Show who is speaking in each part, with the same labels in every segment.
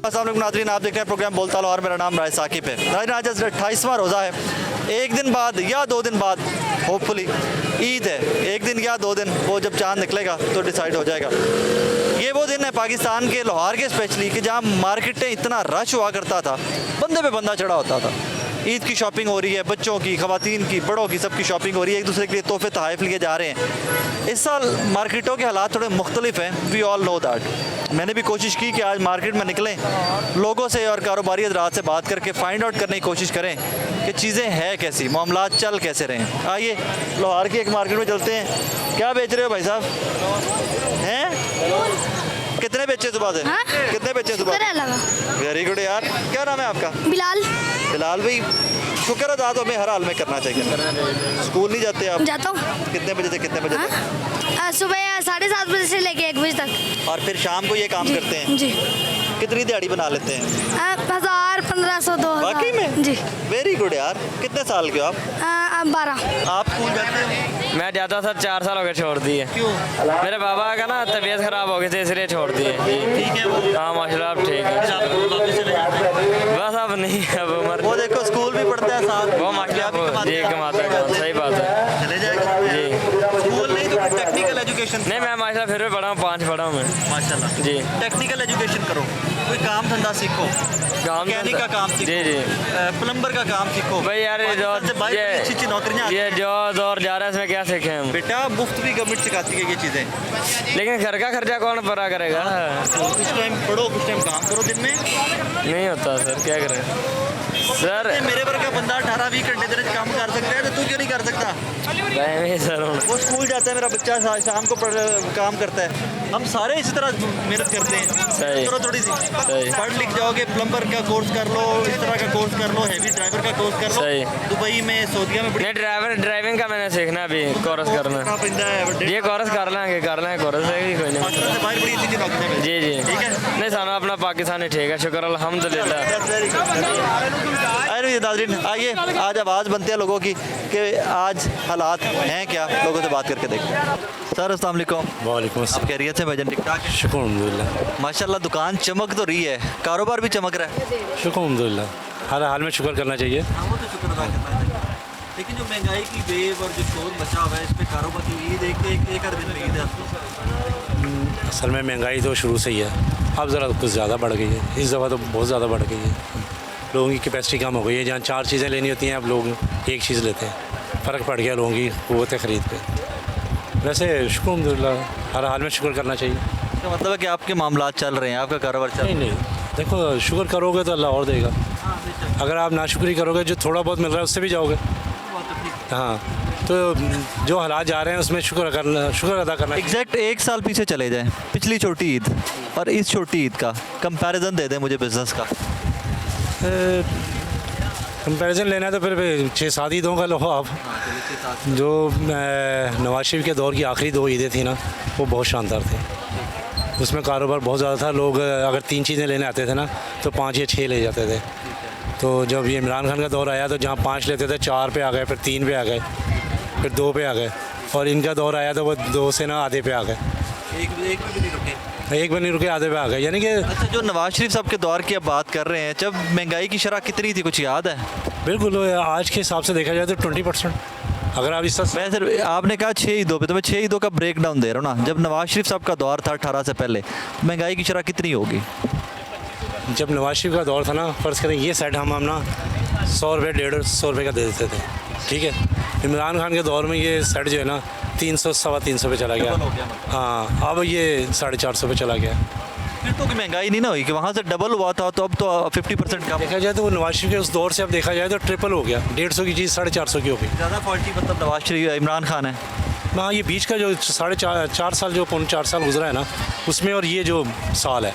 Speaker 1: अस्सलाम वालेकुम नाज़रीन, आप देख रहे हैं प्रोग्राम बोलता लो और मेरा नाम राय साकिब है। नाज़रीन, आज 28वां रोज़ा है। एक दिन बाद या 2 दिन बाद होपफुली ईद है। एक दिन या 2 दिन, वो जब चाँद निकलेगा तो डिसाइड हो जाएगा। ये वो दिन है पाकिस्तान के लाहौर के स्पेशली कि जहाँ मार्केटें इतना रश हुआ करता था, बंदे पे बंदा चढ़ा होता था। ईद की शॉपिंग हो रही है, बच्चों की, ख़वातीन की, बड़ों की, सबकी शॉपिंग हो रही है। एक दूसरे के लिए तोहफे तोहफ़े लिए जा रहे हैं। इस साल मार्केटों के हालात थोड़े मुख्तलिफ हैं, वी ऑल नो दैट। मैंने भी कोशिश की कि आज मार्केट में निकलें, लोगों से और कारोबारी हज़रात से बात करके फ़ाइंड आउट करने की कोशिश करें कि चीज़ें हैं कैसी, मामलात चल कैसे रहे हैं। आइए लाहौर की एक मार्केट में चलते हैं। क्या बेच रहे हो भाई साहब? हैं? कितने बेचे सुबह से?
Speaker 2: हाँ?
Speaker 1: कितने बेचे सुबह? वेरी गुड यार। क्या नाम है आपका?
Speaker 2: बिलाल।
Speaker 1: बिलाल भाई, शुक्र अदा तो हमें हर हाल में करना चाहिए। स्कूल नहीं जाते आप?
Speaker 2: जाता हूँ।
Speaker 1: कितने बजे से कितने बजे तक?
Speaker 2: सुबह 7:30 बजे से लेके 1 बजे तक।
Speaker 1: और फिर शाम को ये काम करते हैं?
Speaker 2: जी।
Speaker 1: कितनी दिहाड़ी बना लेते हैं?
Speaker 2: 1000, 1500, 2000।
Speaker 1: वाकई में?
Speaker 2: जी।
Speaker 1: वेरी गुड यार। कितने साल के हो आप?
Speaker 2: 12।
Speaker 1: आप स्कूल जाते हो?
Speaker 3: मैं जाता था, 4 साल हो गए छोड़ दिए।
Speaker 1: क्यों?
Speaker 3: मेरे बाबा का ना तबीयत खराब हो गई थी, इसलिए छोड़ दिए।
Speaker 1: ठीक है वो।
Speaker 3: हाँ माशाल्लाह, अब ठीक है।
Speaker 1: फिर आप वापस चले जाते हैं?
Speaker 3: बस अब नहीं, अब उम्र।
Speaker 1: वो देखो स्कूल भी पढ़ता है साथ।
Speaker 3: वो माशाल्लाह जी कमाता है, सही बात है
Speaker 1: चले जाएगा
Speaker 3: जी।
Speaker 1: स्कूल नहीं तो टेक्निकल एजुकेशन।
Speaker 3: नहीं, मैं माशाल्लाह फिर भी पढ़ा हूँ, 5 पढ़ा हूँ मैं।
Speaker 1: माशाल्लाह
Speaker 3: जी।
Speaker 1: टेक्निकल एजुकेशन करो, कोई काम धंधा सीखो,
Speaker 3: काम
Speaker 1: मैकेनिक का काम सीखो,
Speaker 3: जी जी
Speaker 1: प्लम्बर का काम सीखो।
Speaker 3: भाई यार, ये जो
Speaker 1: पाकिस्तान से बाहर बड़ी अच्छी नौकरियाँ
Speaker 3: ये जो दौर जा रहा है, इसमें क्या सीखे हम?
Speaker 1: बेटा मुफ्त भी गवर्नमेंट सिखाती है ये चीज़ें।
Speaker 3: लेकिन घर का खर्चा कौन पूरा करेगा?
Speaker 1: कुछ टाइम पढ़ो, कुछ टाइम काम करो दिन में।
Speaker 3: नहीं होता सर, क्या करें सर?
Speaker 1: मेरे वर्ग का बंदा 18-20 घंटे दिन काम कर सकता है, तो तू क्यों नहीं कर सकता?
Speaker 3: नहीं सर,
Speaker 1: वो स्कूल जाता है, मेरा बच्चा शाम को काम करता है। हम सारे इसी तरह मेहनत करते हैं।
Speaker 3: सही।
Speaker 1: करो थोड़ी सी,
Speaker 3: सही।
Speaker 1: पढ़ लिख जाओगे, प्लम्बर का कोर्स कर लो, इस तरह का कोर्स कर लो, हैवी ड्राइवर का कोर्स कर लो।
Speaker 3: सही।
Speaker 1: दुबई में, सऊदीया में
Speaker 3: नहीं, ड्राइविंग का मैंने सीखना अभी, कोर्स करना। ये कोर्स कर लेंगे कोर्स है ही कोई नहीं।
Speaker 1: पाकिस्तान से बाहर बड़ी अच्छी अच्छी नौकरियां मिलती
Speaker 3: जी जी
Speaker 1: हैं। ठीक है।
Speaker 3: नहीं, साना अपना पाकिस्तान ही ठीक है, शुक्र अल्हम्दुलिल्लाह।
Speaker 1: अरे नाज़रीन, आइए आज आवाज़ बनते हैं लोगों की कि आज हालात हैं क्या, लोगों से बात करके देखते हैं। सर अस्सलाम वालेकुम।
Speaker 4: वालेकुम
Speaker 1: आप
Speaker 4: अस्सलाम।
Speaker 1: खैरियत से भाईजान? ठीक ठाक है,
Speaker 4: शुक्र अल्हम्दुलिल्लाह।
Speaker 1: माशाल्लाह। दुकान चमक तो रही है, कारोबार भी चमक रहा है।
Speaker 4: शुक्र अल्हम्दुलिल्लाह, हर हाल में शुक्र करना चाहिए।
Speaker 1: हाँ, वो तो शुक्र अदा करना चाहिए। लेकिन जो महंगाई की वेव और जो शोर मचा हुआ है, इस पे कारोबार की ईद एक हर दिन में ईद है।
Speaker 4: असल में महंगाई तो शुरू से ही है, अब ज़रा कुछ ज़्यादा बढ़ गई है। इस दफ़ा तो बहुत ज़्यादा बढ़ गई है। लोगों की कैपेसिटी कम हो गई है। जहाँ 4 चीज़ें लेनी होती हैं, अब लोग एक चीज़ लेते हैं। फ़र्क पड़ गया लोगों की क़ुव्वत ख़रीद पे। वैसे शुक्र अल्हम्दुलिल्लाह, हर हाल में शुक्र करना चाहिए।
Speaker 1: इसका मतलब है कि आपके मामलात चल रहे हैं, आपका कारोबार चल रहा
Speaker 4: नहीं नहीं, देखो शुक्र करोगे तो अल्लाह और देगा। अगर आप नाशुक्री करोगे, जो थोड़ा बहुत मिल रहा है उससे भी जाओगे। हाँ, तो जो हालात जा रहे हैं उसमें शुक्र अदा करना।
Speaker 1: एग्जैक्ट 1 साल पीछे चले जाएं, पिछली छोटी ईद और इस छोटी ईद का कंपैरिजन दे दें मुझे बिजनेस का।
Speaker 4: कंपैरिजन लेना है तो फिर 6-7 ईदों का लो आप। जो नवाज शरीफ के दौर की आखिरी 2 ईदें थी ना, वो बहुत शानदार थे। उसमें कारोबार बहुत ज़्यादा था। लोग अगर 3 चीज़ें लेने आते थे ना, तो 5 या 6 ले जाते थे। तो जब ये इमरान खान का दौर आया, तो जहाँ 5 लेते थे, 4 पे आ गए, फिर 3 पे आ गए, फिर 2 पे आ गए। और इनका दौर आया तो वो 2 से ना आधे पे आ गए, एक भी नहीं रुके, आधे पे आ गए। यानी कि
Speaker 1: अच्छा, जो नवाज शरीफ साहब के दौर की अब बात कर रहे हैं, जब महंगाई की शरह कितनी थी, कुछ याद है?
Speaker 4: बिल्कुल आज के हिसाब से देखा जाए तो 20%। अगर आप इस
Speaker 1: मैं सिर्फ, आपने कहा 6 ईदों पे, तो मैं 6 ईदों का ब्रेक डाउन दे रहा हूँ ना। जब नवाज शरीफ साहब का दौर था 18 से पहले, महंगाई की शरह कितनी होगी?
Speaker 4: जब नवाज शरीफ का दौर था ना, फ़र्ज़ करें ये सेट हम ना 100 रुपये 150 रुपये का दे देते थे, ठीक है। इमरान खान के दौर में ये सेट जो है ना 300 सवा 300 पे चला गया। हाँ, अब ये 450 पे चला गया।
Speaker 1: फिर तो महंगाई नहीं ना हुई कि वहाँ से डबल हुआ था, तो अब तो 50% का
Speaker 4: देखा जाए तो वो नवाज शरीफ के उस दौर से अब देखा जाए तो ट्रिपल हो गया। 150 की चीज़ 450 की हो गई।
Speaker 1: ज़्यादा क्वालिटी मतलब नवाज शरीफ, इमरान खान है।
Speaker 4: हाँ, ये बीच का जो 4.5 साल जो 4 साल गुजरा है ना, उसमें और ये जो साल है,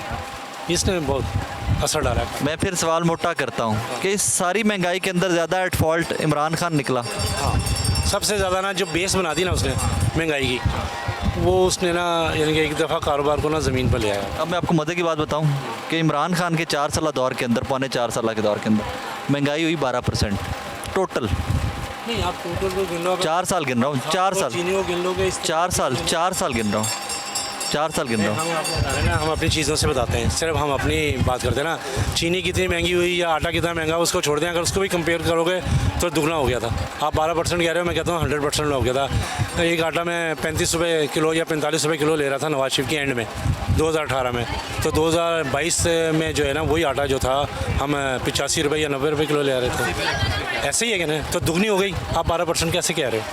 Speaker 4: इसने बहुत असर डाला है।
Speaker 1: मैं फिर सवाल मोटा करता हूँ कि इस सारी महंगाई के अंदर ज़्यादा एट फॉल्ट इमरान खान निकला।
Speaker 4: हाँ, सबसे ज़्यादा ना जो बेस बना दी ना उसने महंगाई की, वो उसने ना यानी कि एक दफ़ा कारोबार को ना ज़मीन पर ले आया।
Speaker 1: अब मैं आपको मज़े की बात बताऊं कि इमरान खान के 4 साल दौर के अंदर, पौने 4 साल के दौर के अंदर महंगाई हुई 12% टोटल।
Speaker 4: नहीं, आप टोटल को गिन लो।
Speaker 1: 4 साल गिन रहा हूँ, 4 साल,
Speaker 4: चीनी को गिन लोगे,
Speaker 1: 4 साल गिन रहा हूँ। 4 साल गिन रहा हूँ।
Speaker 4: हम आपको बता रहे हैं ना, हम अपनी चीज़ों से बताते हैं, सिर्फ हम अपनी बात करते हैं ना। चीनी कितनी महंगी हुई या आटा कितना महंगा, उसको छोड़ दें, अगर उसको भी कंपेयर करोगे तो दुगना हो गया था। आप 12% कह रहे हो, मैं कहता हूँ 100% हो गया था। एक आटा मैं 35 रुपये किलो या 45 रुपये किलो ले रहा था नवाज शरीफ की एंड में 2018 में, तो 2022 में जो है ना वही आटा जो था हम 85 रुपये या 90 रुपये किलो ले रहे थे। ऐसे ही है कि ना, तो दुगनी हो गई। आप 12% कैसे कह रहे हो?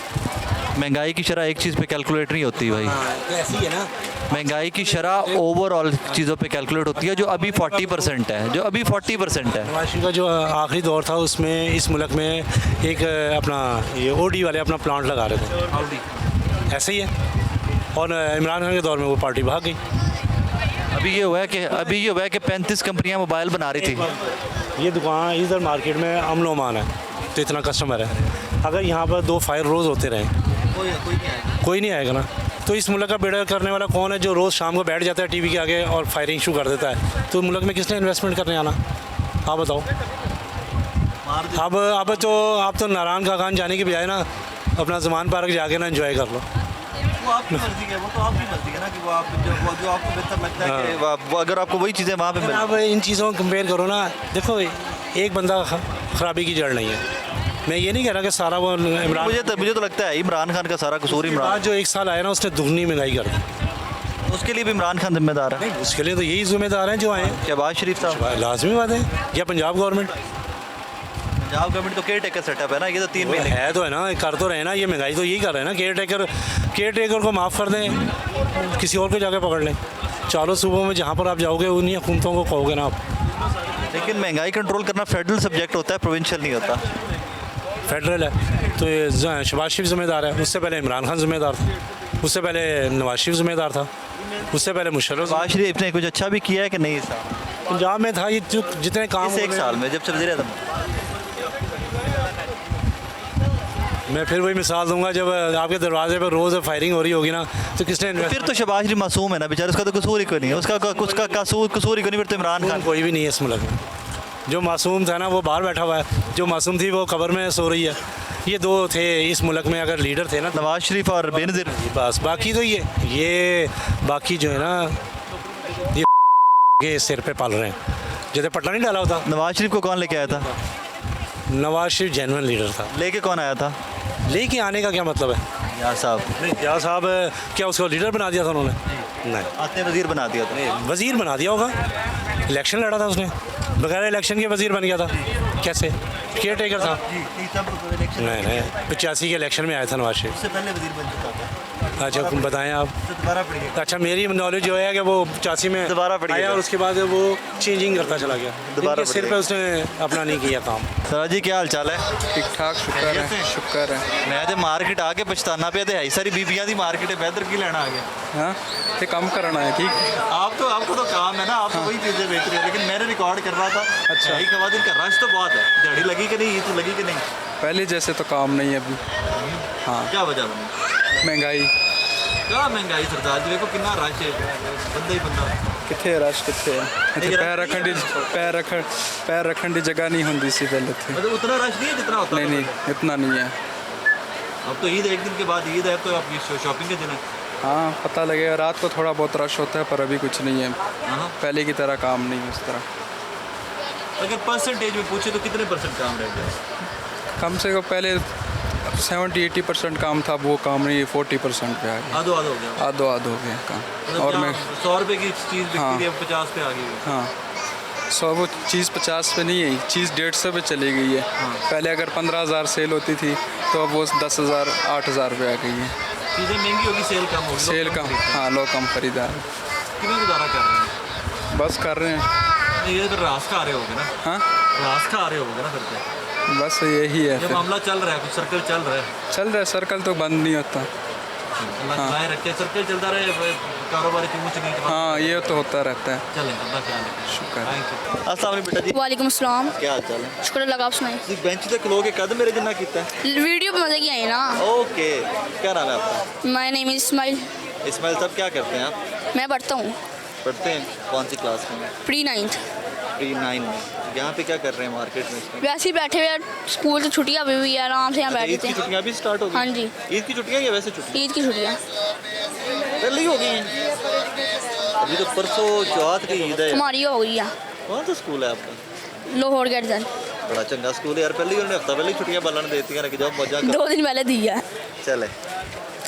Speaker 1: महंगाई की शरह एक चीज़ पे कैलकुलेट नहीं होती भाई।
Speaker 4: तो ऐसे ही है ना।
Speaker 1: महंगाई की शरह ओवरऑल चीज़ों पे कैलकुलेट होती है, जो अभी 40% है, जो अभी 40% है।
Speaker 4: नवाज शरीफ का जो आखिरी दौर था उसमें इस मुल्क में एक अपना ये ओडी वाले अपना प्लांट लगा रहे थे, ऐसे ही है। और इमरान खान के दौर में वो पार्टी भाग गई।
Speaker 1: अभी ये हुआ है कि 35 कंपनियां मोबाइल बना रही थी।
Speaker 4: ये दुकान इधर मार्केट में अमन है, तो इतना कस्टमर है। अगर यहाँ पर 2 फायर रोज़ होते रहें, कोई नहीं आएगा ना। तो इस मुल्क का बेड़ा करने वाला कौन है, जो रोज़ शाम को बैठ जाता है टीवी के आगे और फायरिंग शुरू कर देता है? तो मुल्क में किसने इन्वेस्टमेंट करने आना? आप बताओ। अब तो आप तो नारायण का खान जाने के बजाय ना अपना ज़मान पार्क जाके ना एंजॉय कर लो।
Speaker 1: वो आपकी मर्जी है, वो तो आपकी मर्जी है ना कि वो आप जो आपको बेहतर लगता है कि वो अगर आपको वही चीज़ें वहाँ पे मिल।
Speaker 4: आप इन चीज़ों को कंपेयर करो ना। देखो, एक बंदा खराबी की जड़ नहीं है। मैं ये नहीं कह रहा कि सारा वो इमरान,
Speaker 1: मुझे तो लगता है इमरान खान का सारा कसूर इमरान।
Speaker 4: जो 1 साल आया ना उसने दुगनी महंगाई कर दी।
Speaker 1: उसके लिए भी इमरान खान जिम्मेदार है।
Speaker 4: नहीं, उसके लिए तो यही जिम्मेदार हैं जो आए हैं।
Speaker 1: शहबाज शरीफ साहब
Speaker 4: लाजमी बात है। या पंजाब गवर्नमेंट
Speaker 1: तो केयर टेकर सेटअप है ना, ये तो 3 महीने
Speaker 4: है तो है ना, कर तो रहे ना। ये महंगाई तो यही कर रहे हैं ना। केयर टेकर को माफ़ कर दें, किसी और को जाके पकड़ लें। चारों सूबों में जहाँ पर आप जाओगे उन्हीं हुकूमतों को कहोगे ना आप।
Speaker 1: लेकिन महंगाई कंट्रोल करना फेडरल सब्जेक्ट होता है, प्रोविंशियल नहीं होता।
Speaker 4: फेडरल है तो ये शहबाज शरीफ जिम्मेदार है। उससे पहले इमरान खान जिम्मेदार था, उससे पहले नवाज शरीफ जिम्मेदार था, उससे पहले मुशर्रफ।
Speaker 1: शहबाज शरीफ ने कुछ अच्छा भी किया है कि नहीं साहब?
Speaker 4: पंजाब में था ये जो जितने काम
Speaker 1: इस 1 साल में जब से वज़ीर आज़म।
Speaker 4: मैं फिर वही मिसाल दूंगा, जब आपके दरवाजे पर रोज़ फायरिंग हो रही होगी ना तो किसने
Speaker 1: फिर तो शहबाज शरीफ मासूम है ना बेचारा, उसका तो कसूर ही कोई नहीं है, उसका कसूर ही कोई नहीं। फिर तो इमरान खान
Speaker 4: कोई भी नहीं है इस मुल्क में। जो मासूम था ना वो बाहर बैठा हुआ है, जो मासूम थी वो कब्र में सो रही है। ये 2 थे इस मुल्क में अगर लीडर थे ना,
Speaker 1: नवाज शरीफ और बेनज़ीर।
Speaker 4: बस। बाकी तो ये बाकी जो है ना ये सिर पे पाल रहे हैं। जैसे पटना नहीं डाला होता।
Speaker 1: नवाज शरीफ को कौन लेके आया था?
Speaker 4: नवाज शरीफ जेन्युइन लीडर था।
Speaker 1: लेके कौन आया था?
Speaker 4: लेके आने का क्या मतलब है?
Speaker 1: यार साहब
Speaker 4: नहीं, यार साहब क्या उसको लीडर बना दिया था उन्होंने? नहीं,
Speaker 1: आते वज़ीर बना दिया था।
Speaker 4: वज़ीर बना दिया होगा। इलेक्शन लड़ा था उसने, बगैर इलेक्शन के वज़ीर बन गया था। कैसे? केयर टेकर था। नहीं, 85 के इलेक्शन में आया था नवाज शरीफ।
Speaker 1: उससे पहले वज़ीर बन चुका था।
Speaker 4: अच्छा, बताएं आप।
Speaker 1: दोबारा पढ़िए।
Speaker 4: अच्छा, मेरी नॉलेज जो है कि वो 85 में
Speaker 1: दोबारा पढ़िएगा।
Speaker 4: आया और उसके बाद वो चेंजिंग करता चला गया।
Speaker 1: दोबारा
Speaker 4: इनके सिर पे उसने अपना नहीं किया काम।
Speaker 1: सर जी क्या हाल चाल है?
Speaker 5: ठीक ठाक, शुक्र है।
Speaker 1: मैं तो मार्केट आके पछताना पे है सारी बीबियां दी मार्केट है, बेहतर की लेना आ गया।
Speaker 5: हाँ, ये कम करना है। ठीक,
Speaker 1: आपको तो काम है ना, आप तो वही चीज़ें बेच रहे हैं। लेकिन मैंने रिकॉर्ड कर रहा था।
Speaker 5: अच्छा।
Speaker 1: यही खवातीन का रश तो बहुत है। दिहाड़ी लगी कि नहीं, ये तो लगी कि नहीं?
Speaker 5: पहले जैसे तो काम नहीं है अभी। हाँ,
Speaker 1: क्या वजह बनी?
Speaker 5: महंगाई।
Speaker 1: क्या महंगाई सरदार जी, देखो कितना रश है, बंदा ही बंदा।
Speaker 5: कितने रश कितने है ਇੱਥੇ पैर रखने की जगह नहीं होती सी पहले थे।
Speaker 1: मतलब उतना रश नहीं है जितना होता
Speaker 5: नहीं, इतना नहीं है।
Speaker 1: अब तो ईद एक दिन के बाद ईद है, तो आपकी शॉपिंग के दिन है।
Speaker 5: हाँ, पता लगेगा। रात को थोड़ा बहुत रश होता है, पर अभी कुछ नहीं है।
Speaker 1: हाँ।
Speaker 5: पहले की तरह काम नहीं है उस तरह।
Speaker 1: अगर परसेंटेज में पूछे तो कितने % काम रह गया?
Speaker 5: कम से कम पहले 70-80% काम था, वो काम नहीं 40% पे आ गया।
Speaker 1: आधो हो गया।
Speaker 5: आधो हो गया काम।
Speaker 1: मतलब
Speaker 5: और मैं
Speaker 1: 100 रुपए की चीज़ बिकती
Speaker 5: हाँ।
Speaker 1: थी, अब 50 पे आ गई है।
Speaker 5: हाँ, 100 वो चीज़ 50 पे नहीं है, चीज़ 150 पे चली गई है। पहले अगर 15,000 सेल होती थी तो अब वो 10,000 8,000 पे आ गई है।
Speaker 1: चीज़ें महंगी होगी, सेल कम होगी।
Speaker 5: सेल कम। हाँ, लोग कम खरीदार
Speaker 1: कितना गुजारा कर रहे हैं?
Speaker 5: बस कर रहे हैं।
Speaker 1: ये तो रास खा रहे होगे ना?
Speaker 5: हाँ,
Speaker 1: रास खा रहे होगे ना फिर तो।
Speaker 5: बस यही है।
Speaker 1: ये
Speaker 5: फिर
Speaker 1: मामला चल रहा है, कुछ सर्कल चल रहा है।
Speaker 5: चल रहा है, सर्कल तो बंद नहीं होता।
Speaker 1: अल्लाह खिलाए रखे, सर्कल चलता रहे, कारोबारी की ऊँच नीच।
Speaker 5: हाँ, ये तो होता रहता है।
Speaker 1: चलें, अल्लाह ख्याल रखे।
Speaker 5: शुक्र।
Speaker 1: Thank you. अस्सलाम वालेकुम बेटा जी,
Speaker 2: वालेकुम अस्सलाम।
Speaker 1: क्या हाल चाल है?
Speaker 2: शुक्र अल्लाह का, आप सुनाए।
Speaker 1: जी बेंच पे खलो के कद मेरे जिन्ना कीता है।
Speaker 2: वीडियो पे मजे की आई ना।
Speaker 1: ओके, क्या नाम है आपका?
Speaker 2: My name is Ismail.
Speaker 1: Ismail साहब क्या करते हैं आप?
Speaker 2: मैं पढ़ता हूँ
Speaker 1: पढ़ते हैं कौन सी क्लास में?
Speaker 2: Pre 9th।
Speaker 1: Pre-9 में। यहाँ पे क्या कर रहे हैं मार्केट में इसमें?
Speaker 2: वैसे ही बैठे हुए, स्कूल से छुट्टियाँ अभी हुई है, आराम से यहाँ
Speaker 1: अच्छा,
Speaker 2: बैठे
Speaker 1: ईद की
Speaker 2: थे।
Speaker 1: छुट्टियाँ भी स्टार्ट हो गई?
Speaker 2: हाँ जी,
Speaker 1: ईद की छुट्टियाँ या वैसे छुट्टियाँ?
Speaker 2: ईद की छुट्टियाँ।
Speaker 1: पहले ही हो गई हैं। अभी तो परसों चौथ की ईद है।
Speaker 2: हमारी हो गई है
Speaker 1: कौन सा स्कूल है आपका?
Speaker 2: लाहौर गर्दन
Speaker 1: बड़ा चंगा स्कूल है यार, पहले ही उन्होंने हफ्ता पहले ही छुट्टियां बालन देती हैं कि जाओ मौजा करो।
Speaker 2: 2 दिन पहले दी है।
Speaker 1: चले,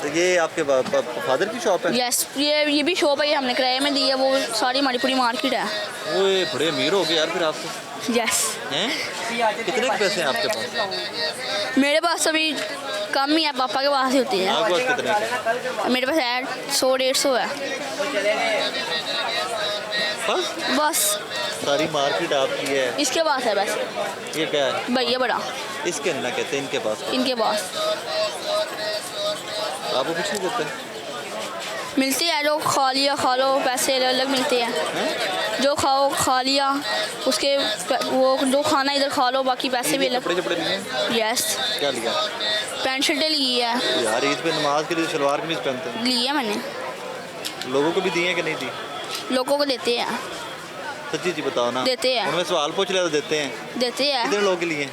Speaker 1: तो ये आपके फादर की शॉप है?
Speaker 2: यस, ये भी शॉप है, ये हमने किराए में दी है। वो सारी हमारी पूरी मार्केट है।
Speaker 1: ओए बड़े अमीर हो गए यार फिर आप तो।
Speaker 2: यस,
Speaker 1: हैं? कितने के पैसे हैं आपके पास?
Speaker 2: मेरे पास अभी कम ही है, पापा के पास ही होती है।
Speaker 1: आपके पास कितने के?
Speaker 2: मेरे पास है 100-150 है
Speaker 1: बस
Speaker 2: बस।
Speaker 1: सारी मार्केट आपकी है?
Speaker 2: इसके पास है बस।
Speaker 1: ये क्या है?
Speaker 2: भैया बड़ा,
Speaker 1: इसके ना कहते हैं, इनके पास।
Speaker 2: इनके पास
Speaker 1: आपको कुछ नहीं देते?
Speaker 2: मिलती है, जो खा लिया खा लो, पैसे अलग अलग मिलते हैं। जो खाओ खा लिया, उसके वो जो खाना इधर खा लो, बाकी पैसे भी अलग।
Speaker 1: कपड़े लिए?
Speaker 2: यस,
Speaker 1: क्या लिया?
Speaker 2: पैंट शर्टें ली है।
Speaker 1: यार ईद पे नमाज के लिए शलवार कमीज पहनते हैं।
Speaker 2: ली है मैंने।
Speaker 1: लोगों को भी दी है कि नहीं दी?
Speaker 2: लोगों को देते हैं।
Speaker 1: सच्ची जी बताओ ना।
Speaker 2: देते हैं।
Speaker 1: उनमें सवाल पूछ लिया तो देते हैं?
Speaker 2: देते हैं।
Speaker 1: कितने लोगों के लिए?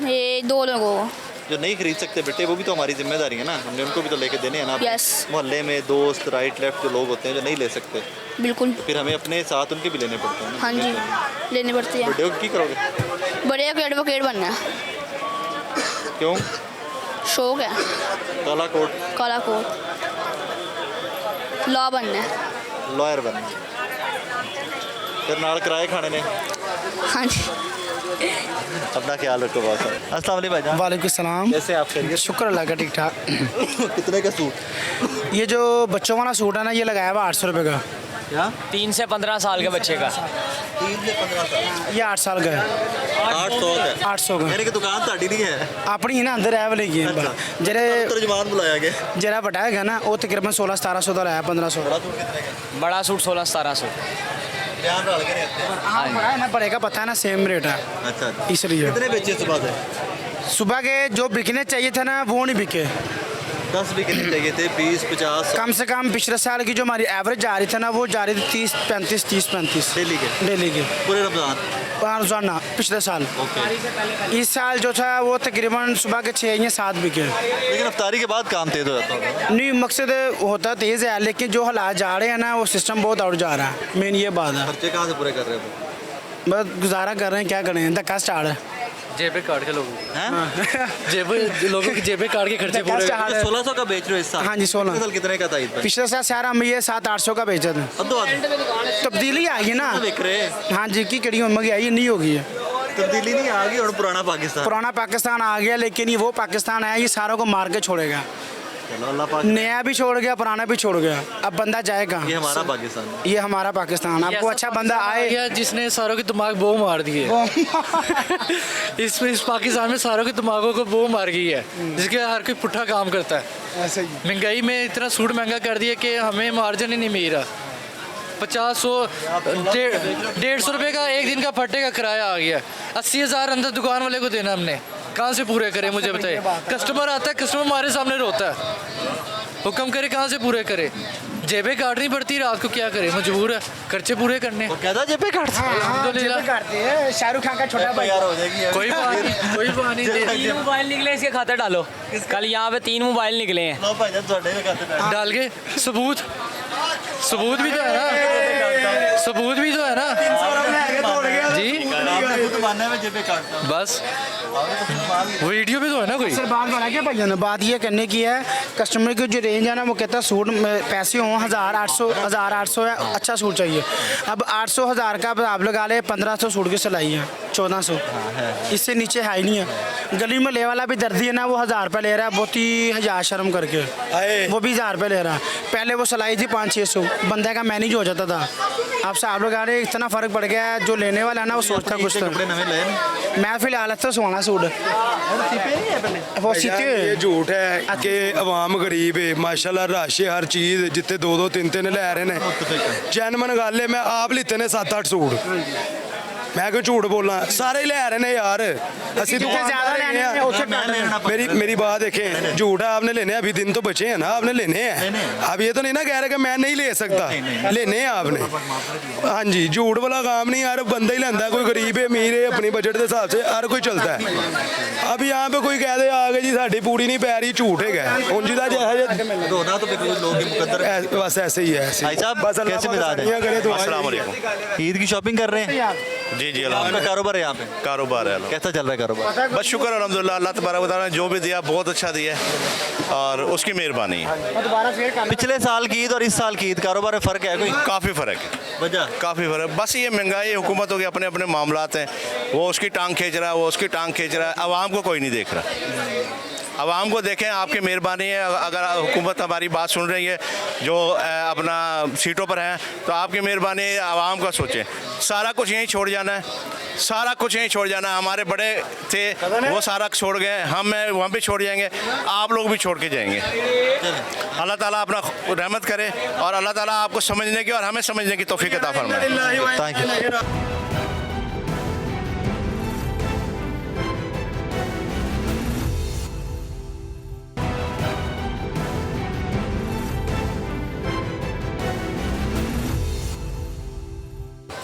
Speaker 2: ये 2 लोगों को।
Speaker 1: जो नहीं खरीद सकते बेटे, वो भी तो हमारी जिम्मेदारी है ना, हमने उनको भी तो लेके देने हैं ना।
Speaker 2: Yes.
Speaker 1: मोहल्ले में दोस्त राइट लेफ्ट जो लोग होते हैं जो नहीं ले सकते,
Speaker 2: बिल्कुल।
Speaker 1: फिर हमें अपने साथ उनके भी लेने पड़ते हैं ना।
Speaker 2: हाँ जी, लेनी पड़ती है।
Speaker 1: बर्थडे को की करोगे?
Speaker 2: बड़े को एडवोकेट बनना है,
Speaker 1: क्यों?
Speaker 2: शौक है।
Speaker 1: काला कोट?
Speaker 2: काला कोट, लॉ बनना है।
Speaker 1: लॉयर बनना? फिर नाल किराए खाने ने?
Speaker 2: हाँ जी।
Speaker 1: अपना ख्याल रखो बहुत सारा। अस्सलाम वालेकुम भाईजान।
Speaker 6: वालेकुम सलाम।
Speaker 1: कैसे आप? खैरियत?
Speaker 6: शुक्र अल्लाह का, ठीक ठाक।
Speaker 1: कितने का सूट?
Speaker 6: ये जो बच्चों वाला सूट है ना, ये लगाया हुआ 800 रुपये का।
Speaker 1: क्या?
Speaker 3: 3 से 15 साल के बच्चे का
Speaker 1: 3 से 15 साल?
Speaker 6: ये 8 साल का है।
Speaker 1: 800 का?
Speaker 6: 800 का
Speaker 1: मेरे की दुकान ਤੁਹਾਡੀ नहीं है?
Speaker 6: अपनी ना अंदर है वाले की जरे
Speaker 1: तर्जमान बुलाया गया।
Speaker 6: जरा बटा है ना, वो तकरीबन 1600-1700 का लाया, 1500।
Speaker 1: बड़ा सूट कितने का?
Speaker 3: बड़ा सूट 16-1700।
Speaker 1: ध्यान डाल के रहते हैं।
Speaker 6: हाँ, बड़ा है ना, बड़े का पता है ना, सेम रेट है
Speaker 1: अच्छा,
Speaker 6: इसलिए।
Speaker 1: कितने बेचे सुबह से?
Speaker 6: सुबह के जो बिकने चाहिए थे ना, वो नहीं बिके।
Speaker 1: 10 बिकने चाहिए थे, 20 50
Speaker 6: कम से कम पिछले साल की जो हमारी एवरेज जा रही थी ना, वो जा रही थी 30-35
Speaker 1: डेली के?
Speaker 6: डेली की
Speaker 1: पूरे रमजान?
Speaker 6: रोजाना पिछले साल।
Speaker 1: ओके।
Speaker 6: इस साल जो था वो तकरीबन सुबह के 6 या 7 बिके।
Speaker 1: लेकिन अफ्तारी के बाद काम तेज हो जाता होगा?
Speaker 6: नहीं, मकसद होता तेज़ है, लेकिन जो हालात जा रहे हैं ना, वो सिस्टम बहुत आउट जा रहा है। मेन ये बात है।
Speaker 1: खर्चे कहाँ से पूरे कर रहे हो?
Speaker 6: बस गुजारा कर रहे हैं, क्या करें, धक्का स्टार्ट है।
Speaker 3: जेबें काट के लोगों
Speaker 1: हैं?
Speaker 3: जेबें लोगों की जेबें काट के खर्चे
Speaker 6: धक्का स्टार्ट है।
Speaker 1: 1600 का बेच रहे हो इस साल?
Speaker 6: हाँ जी, 16।
Speaker 1: पिछले साल कितने का था ईद पे?
Speaker 6: पिछले साल सारा हम ये 700-800 का बेचा था।
Speaker 1: अद्धो अद्ध
Speaker 6: तब्दीली आ गई ना।
Speaker 1: बिक रहे?
Speaker 6: हाँ जी, की कड़ी महंगाई नहीं होगी है।
Speaker 1: तब्दीली नहीं आ गई और पुराना पाकिस्तान?
Speaker 6: पुराना पाकिस्तान आ गया, लेकिन ये वो पाकिस्तान है, ये सारों को मार के छोड़ेगा।
Speaker 1: चलो अल्लाह पाक।
Speaker 6: नया भी छोड़ गया, पुराना भी छोड़ गया, अब बंदा जाएगा।
Speaker 1: ये हमारा पाकिस्तान है।
Speaker 6: ये हमारा पाकिस्तान। आपको अच्छा बंदा आए,
Speaker 3: जिसने सारों के दिमाग बो मार दिए। इस पाकिस्तान में सारों के दिमागों को बो मार गई है, जिसके हर कोई पुट्ठा काम करता है।
Speaker 6: ऐसे ही
Speaker 3: महंगाई में इतना सूट महंगा कर दिया कि हमें मार्जिन ही नहीं मिल रहा। 50-100-150 रुपये का एक दिन का फट्टे का किराया आ गया। 80,000 अंदर दुकान वाले को देना हमने, कहाँ से पूरे करें मुझे बताइए। कस्टमर आता है, कस्टमर हमारे सामने रोता है, हुक्म करे कहाँ से पूरे करे। जेबें काटनी पड़ती रात को, क्या करे, मजबूर है, खर्चे पूरे करने।
Speaker 1: वो कहता जेबे काट
Speaker 3: अल्हम्दुलिल्लाह।
Speaker 6: करते हैं। शाहरुख खान का छोटा भाई।
Speaker 1: यार हो जाएगी यार।
Speaker 3: कोई बात नहीं, कोई बात नहीं। 3 मोबाइल निकले, इसके खाते डालो। कल यहाँ पे 3 मोबाइल निकले हैं,
Speaker 1: लो भाईजान ਤੁਹਾਡੇ ਵੀ ਖਾਤੇ ਪੈ
Speaker 3: डाल के सबूत भी तो है ना, सबूत भी तो है ना जी।
Speaker 1: आपने खुद मानना है मैं जेबे काटता हूँ।
Speaker 3: बस वीडियो भी तो है ना कोई।
Speaker 6: सर बात बना के भाई ने बात ये करने की है, कस्टमर की जो रेंज है ना, वो कहता है सूट में पैसे हों 1800 है, अच्छा सूट चाहिए। अब 800-1000 का आप लगा ले, 1500 सूट की सिलाई है, 1400, इससे नीचे है ही नहीं है। गली में ले वाला भी दर्दी है ना, वो 1000 रुपये ले रहा है, बहुत ही हजार शर्म करके, वो भी 1000 रुपये ले रहा है। पहले वो सिलाई थी 500-600, बंदे का मैनेज हो जाता था। अब साहब लोग आ रहे, इतना फ़र्क पड़ गया है, जो लेने वाला है ना वो सोचता कुछ था।
Speaker 1: कपड़े नवे लए ने?
Speaker 6: मैं फिलहाल तो सुहाना सूट वो सीते
Speaker 7: ये झूठ है कि आवाम गरीब है, माशाल्लाह रश है हर चीज़, जितने 2-2 3-3 लै रहे हैं। जैनमन गल है, मैं आप लिते ने 7-8 सूट मैं क्यों झूठ बोलना, सारे ही ले रहे ने यार, असि
Speaker 6: ज़्यादा लेने हैं, उससे
Speaker 7: मेरी बात देखें, झूठ आपने लेने हैं, अभी दिन तो बचे हैं ना, आपने लेने हैं। अब ये तो नहीं ना कह रहे कि मैं नहीं ले सकता, लेने हैं आपने। हाँ जी, झूठ वाला काम नहीं यार, बंदा ही लेंदा, कोई गरीब है अमीर है, अपनी बजट के हिसाब से हर कोई चलता है। अब यहाँ पे कोई कह दे आगे जी साड़ी पूरी नहीं पै रही, झूठ है उन जी का
Speaker 1: रोना तो बिल्कुल लोगों की मुकद्दर।
Speaker 7: बस ऐसे ही है, ऐसे
Speaker 1: भाई साहब
Speaker 7: बस अल्लाह
Speaker 1: कैसे
Speaker 7: पाक
Speaker 1: मिजाज
Speaker 7: आसानियाँ करे तो
Speaker 8: अस्सलाम वालेकुम।
Speaker 1: ईद की शॉपिंग कर रहे हैं?
Speaker 8: जी जी
Speaker 1: आपका
Speaker 8: अल्हम्दुलिल्लाह,
Speaker 1: कारोबार है यहाँ पे,
Speaker 8: कारोबार है
Speaker 1: कैसा चल रहा है कारोबार?
Speaker 8: बस शुक्र अल्हम्दुलिल्लाह, अल्लाह तबारक व तआला ने जो भी दिया बहुत अच्छा दिया है और उसकी मेहरबानी है।
Speaker 1: पिछले साल की ईद और इस साल की ईद कारोबार में फ़र्क है कोई?
Speaker 8: काफ़ी फ़र्क है,
Speaker 1: वजह
Speaker 8: काफ़ी फ़र्क। बस ये महंगाई, हुकूमतों के अपने अपने मामलात हैं, वो उसकी टांग खींच रहा है, वो उसकी टांग खींच रहा है, आवाम को कोई नहीं देख रहा। आवाम को देखें, आपकी मेहरबानी है, अगर हुकूमत हमारी बात सुन रही है जो अपना सीटों पर हैं, तो आपकी मेहरबानी है, आवाम का सोचें। सारा कुछ यहीं छोड़ जाना है, सारा कुछ यहीं छोड़ जाना है। हमारे बड़े थे वो सारा छोड़ गए, हम वहाँ भी छोड़ जाएंगे, आप लोग भी छोड़ के जाएंगे। अल्लाह ताला अपना रहमत करे और अल्लाह ताला आपको समझने की और हमें समझने की तौफीक अता फरमाए।
Speaker 1: Thank you.